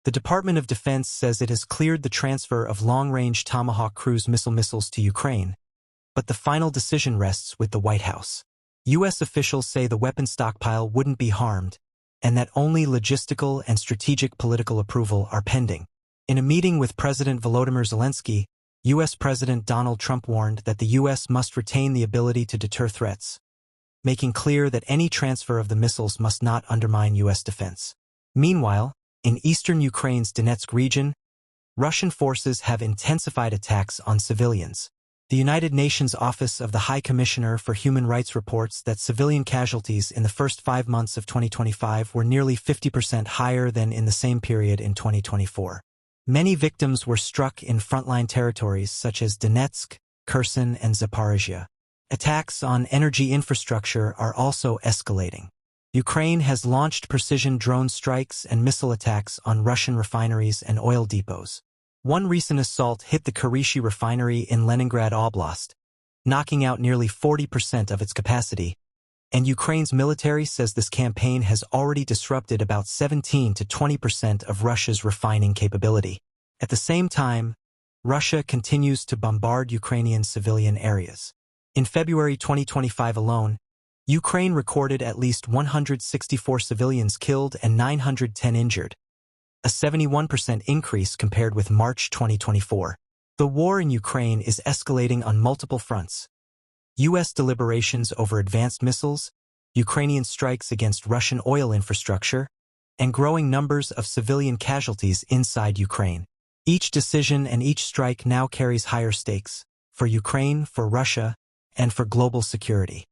The Department of Defense says it has cleared the transfer of long-range Tomahawk cruise missile missiles to Ukraine, but the final decision rests with the White House. U.S. officials say the weapon stockpile wouldn't be harmed, and that only logistical and strategic political approval are pending. In a meeting with President Volodymyr Zelensky, U.S. President Donald Trump warned that the U.S. must retain the ability to deter threats, making clear that any transfer of the missiles must not undermine U.S. defense. Meanwhile, in eastern Ukraine's Donetsk region, Russian forces have intensified attacks on civilians. The United Nations Office of the High Commissioner for Human Rights reports that civilian casualties in the first 5 months of 2025 were nearly 50% higher than in the same period in 2024. Many victims were struck in frontline territories such as Donetsk, Kherson, and Zaporizhia. Attacks on energy infrastructure are also escalating. Ukraine has launched precision drone strikes and missile attacks on Russian refineries and oil depots. One recent assault hit the Kurishi refinery in Leningrad Oblast, knocking out nearly 40% of its capacity, and Ukraine's military says this campaign has already disrupted about 17 to 20% of Russia's refining capability. At the same time, Russia continues to bombard Ukrainian civilian areas. In February 2025 alone, Ukraine recorded at least 164 civilians killed and 910 injured, a 71% increase compared with March 2024. The war in Ukraine is escalating on multiple fronts. U.S. deliberations over advanced missiles, Ukrainian strikes against Russian oil infrastructure, and growing numbers of civilian casualties inside Ukraine. Each decision and each strike now carries higher stakes, for Ukraine, for Russia, and for global security.